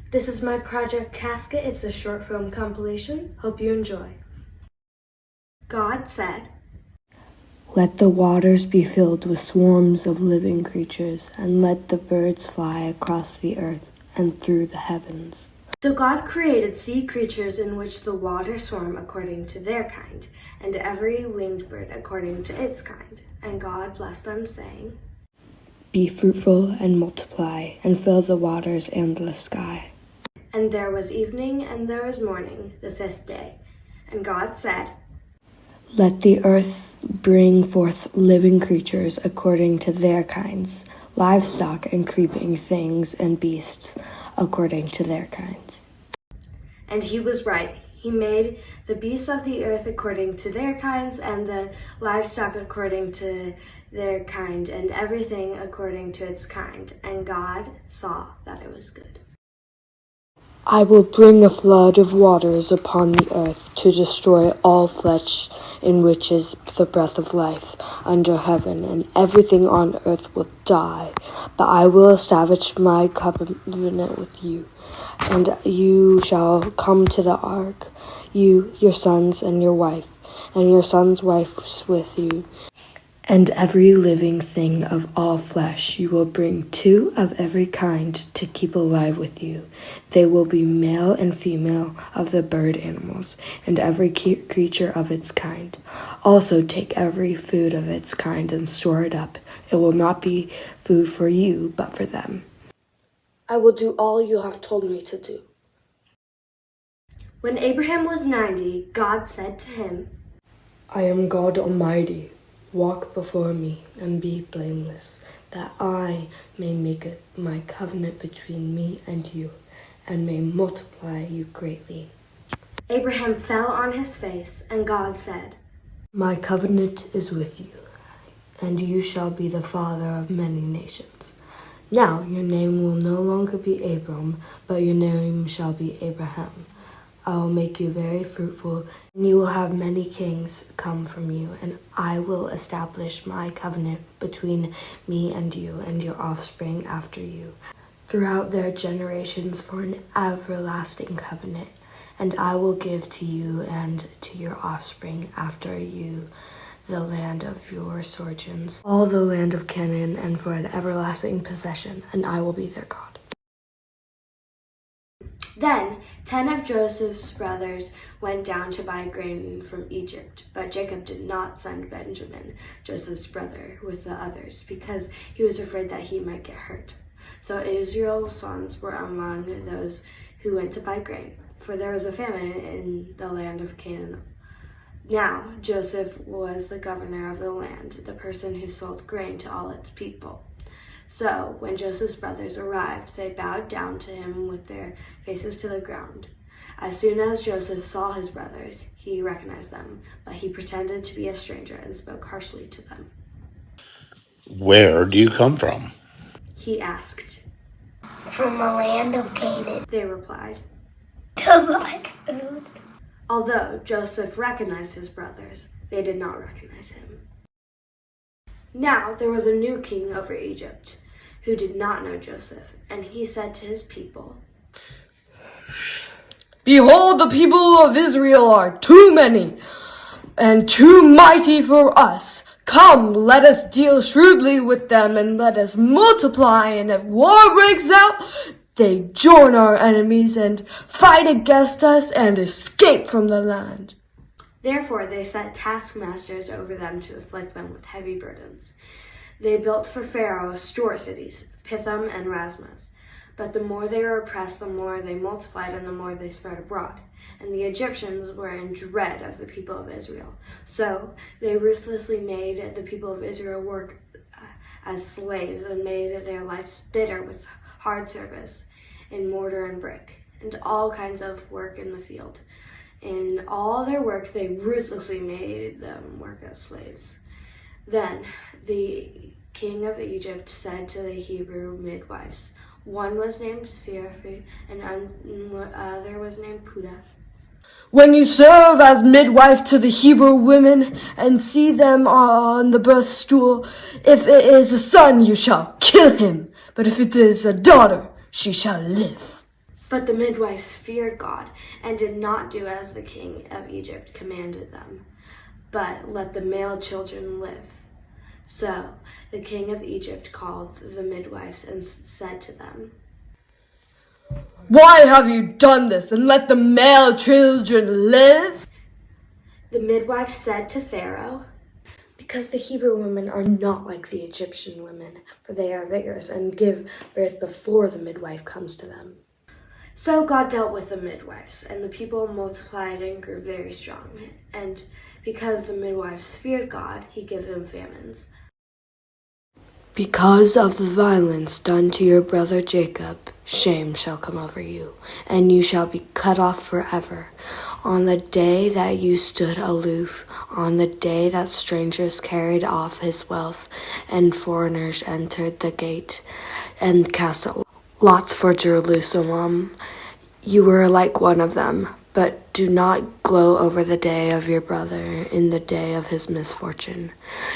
This is my project Casket. It's a short film compilation. Hope you enjoy. God said, "Let the waters be filled with swarms of living creatures, and let the birds fly across the earth and through the heavens." So God created sea creatures in which the waters swarm according to their kind, and every winged bird according to its kind. And God blessed them, saying, "Be fruitful and multiply, and fill the waters and the sky." And there was evening and there was morning, the fifth day. And God said, "Let the earth bring forth living creatures according to their kinds, livestock and creeping things and beasts according to their kinds." And he was right. He made the beasts of the earth according to their kinds, and the livestock according to their kind, and everything according to its kind. And God saw that it was good. "I will bring a flood of waters upon the earth to destroy all flesh in which is the breath of life under heaven, and everything on earth will die. But I will establish my covenant with you, and you shall come to the ark, you, your sons, and your wife, and your sons' wives with you. And every living thing of all flesh you will bring 2 of every kind to keep alive with you. They will be male and female of the bird animals, and every creature of its kind. Also take every food of its kind and store it up. It will not be food for you, but for them. I will do all you have told me to do." When Abraham was 90, God said to him, "I am God Almighty. Walk before me and be blameless, that I may make my covenant between me and you, and may multiply you greatly." Abraham fell on his face, and God said, "My covenant is with you, and you shall be the father of many nations. Now your name will no longer be Abram, but your name shall be Abraham. I will make you very fruitful, and you will have many kings come from you, and I will establish my covenant between me and you and your offspring after you throughout their generations for an everlasting covenant. And I will give to you and to your offspring after you the land of your sojourns, all the land of Canaan, and for an everlasting possession, and I will be their God." Then 10 of Joseph's brothers went down to buy grain from Egypt, but Jacob did not send Benjamin, Joseph's brother, with the others, because he was afraid that he might get hurt. So Israel's sons were among those who went to buy grain, for there was a famine in the land of Canaan. Now Joseph was the governor of the land, the person who sold grain to all its people. So when Joseph's brothers arrived, they bowed down to him with their faces to the ground. As soon as Joseph saw his brothers, he recognized them, but he pretended to be a stranger and spoke harshly to them. "Where do you come from?" He asked. "From the land of Canaan, They replied. to buy food." Although Joseph recognized his brothers, they did not recognize him. Now there was a new king over Egypt, who did not know Joseph, and he said to his people, "Behold, the people of Israel are too many and too mighty for us. Come, let us deal shrewdly with them, and let us multiply, and if war breaks out, they join our enemies and fight against us and escape from the land." Therefore they set taskmasters over them to afflict them with heavy burdens. They built for Pharaoh store cities, Pithom and Rasmas. But the more they were oppressed, the more they multiplied and the more they spread abroad. And the Egyptians were in dread of the people of Israel. So they ruthlessly made the people of Israel work as slaves and made their lives bitter with hard service in mortar and brick and all kinds of work in the field. In all their work, they ruthlessly made them work as slaves. Then the king of Egypt said to the Hebrew midwives, one was named Seraphi and other was named Pudah, "When you serve as midwife to the Hebrew women and see them on the birth stool, if it is a son, you shall kill him, but if it is a daughter, she shall live." But the midwives feared God and did not do as the king of Egypt commanded them, but let the male children live. So the king of Egypt called the midwives and said to them, "Why have you done this and let the male children live?" The midwife said to Pharaoh, Because the Hebrew women are not like the Egyptian women, for they are vigorous and give birth before the midwife comes to them. So God dealt with the midwives, and the people multiplied and grew very strong. And because the midwives feared God, he gave them famines. Because of the violence done to your brother Jacob, shame shall come over you, and you shall be cut off forever. On the day that you stood aloof, on the day that strangers carried off his wealth, and foreigners entered the gate, and cast lots for Jerusalem, you were like one of them. But do not glow over the day of your brother in the day of his misfortune.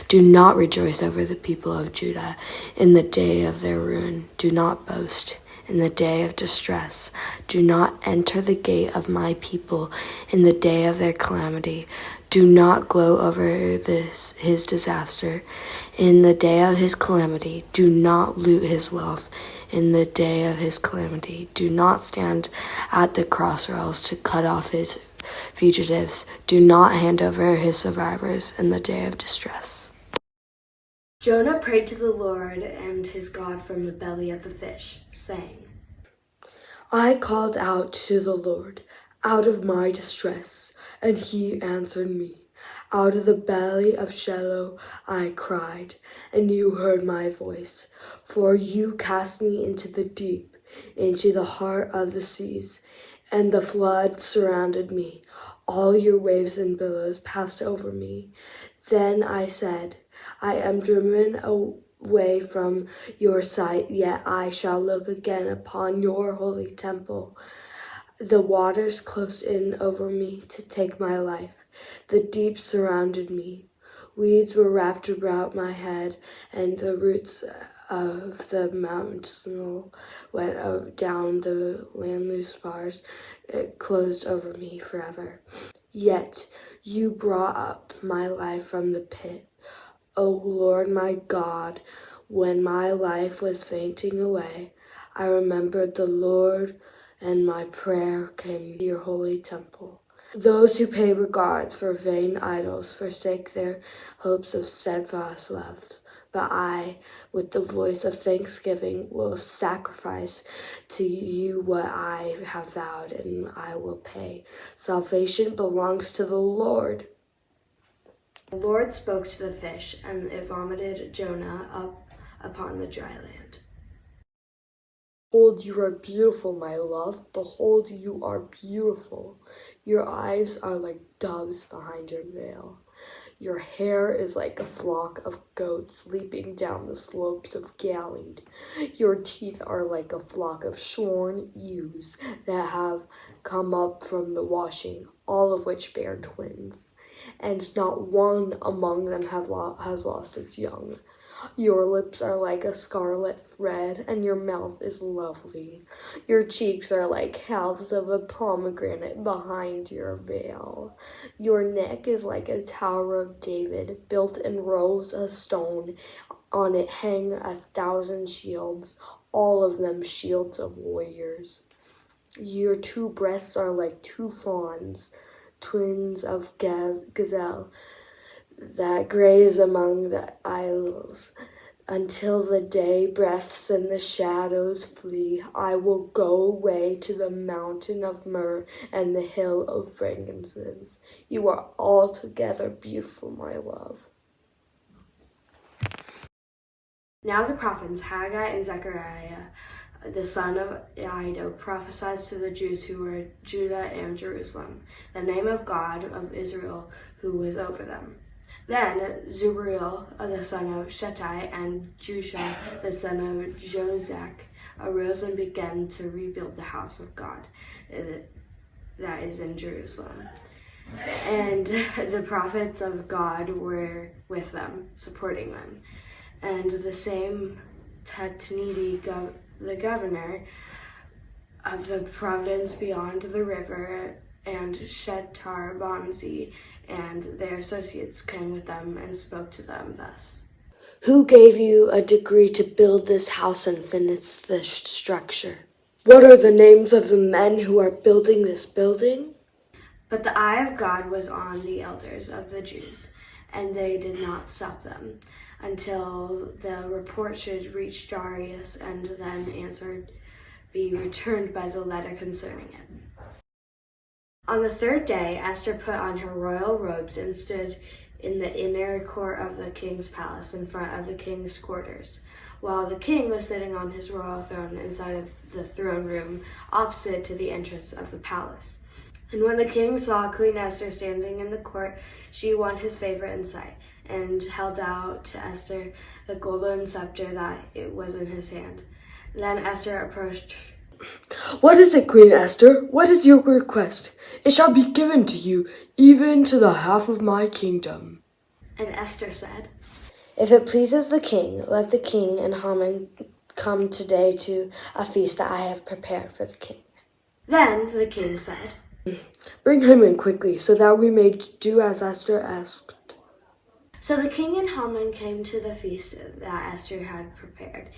Do not rejoice over the people of Judah in the day of their ruin. Do not boast in the day of distress. Do not enter the gate of my people in the day of their calamity. Do not glow over his disaster in the day of his calamity. Do not loot his wealth in the day of his calamity. Do not stand at the crossrails to cut off his fugitives. Do not hand over his survivors in the day of distress. Jonah prayed to the Lord and his God from the belly of the fish, saying, I called out to the Lord out of my distress, and he answered me. Out of the belly of Sheol I cried, and you heard my voice. For you cast me into the deep, into the heart of the seas, and the flood surrounded me. All your waves and billows passed over me. Then I said, I am driven away from your sight, yet I shall look again upon your holy temple. The waters closed in over me to take my life. The deep surrounded me. Weeds were wrapped about my head, and the roots of the mountains went down the land loose bars. It closed over me forever. Yet you brought up my life from the pit. O Lord my God, when my life was fainting away, I remembered the Lord, and my prayer came to your holy temple. Those who pay regards for vain idols forsake their hopes of steadfast love. But I, with the voice of thanksgiving, will sacrifice to you what I have vowed, and I will pay. Salvation belongs to the Lord. The Lord spoke to the fish, and it vomited Jonah up upon the dry land. Behold, you are beautiful, my love. Behold, you are beautiful. Your eyes are like doves behind your veil. Your hair is like a flock of goats leaping down the slopes of Galilee. Your teeth are like a flock of shorn ewes that have come up from the washing, all of which bear twins, and not one among them has lost its young. Your lips are like a scarlet thread, and your mouth is lovely. Your cheeks are like halves of a pomegranate behind your veil. Your neck is like a tower of David, built in rows of stone. On it hang 1,000 shields, all of them shields of warriors. Your two breasts are like two fawns, twins of gazelle, that graze among the isles. Until the day breaths and the shadows flee, I will go away to the mountain of myrrh and the hill of frankincense. You are altogether beautiful, my love. Now the prophets Haggai and Zechariah, the son of Iddo, prophesied to the Jews who were in Judah and Jerusalem, the name of God of Israel who was over them. Then Zerubbabel, the son of Shealtiel, and Joshua, the son of Jozadak, arose and began to rebuild the house of God that is in Jerusalem. And the prophets of God were with them, supporting them. And the same Tatnidi, the governor of the province beyond the river, and Shetar-Bonzi and their associates came with them and spoke to them thus. Who gave you a decree to build this house and finish this structure? What are the names of the men who are building this building? But the eye of God was on the elders of the Jews, and they did not stop them, until the report should reach Darius, and then answer be returned by the letter concerning it. On the third day, Esther put on her royal robes and stood in the inner court of the king's palace in front of the king's quarters, while the king was sitting on his royal throne inside of the throne room opposite to the entrance of the palace. And when the king saw Queen Esther standing in the court, she won his favor and sight, and held out to Esther the golden scepter that it was in his hand. Then Esther approached. What is it, Queen Esther? What is your request? It shall be given to you, even to the half of my kingdom. And Esther said, If it pleases the king, let the king and Haman come today to a feast that I have prepared for the king. Then the king said, Bring him in quickly, so that we may do as Esther asked. So the king and Haman came to the feast that Esther had prepared,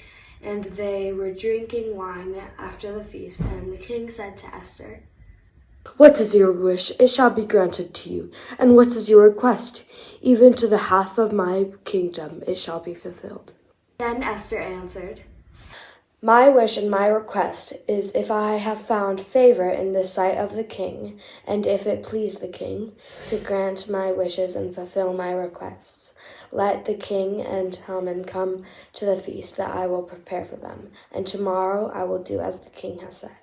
and they were drinking wine after the feast. And the king said to Esther, What is your wish? It shall be granted to you. And what is your request? Even to the half of my kingdom it shall be fulfilled. Then Esther answered, My wish and my request is, if I have found favor in the sight of the king, and if it please the king, to grant my wishes and fulfill my requests. Let the king and Haman come to the feast that I will prepare for them, and tomorrow I will do as the king has said.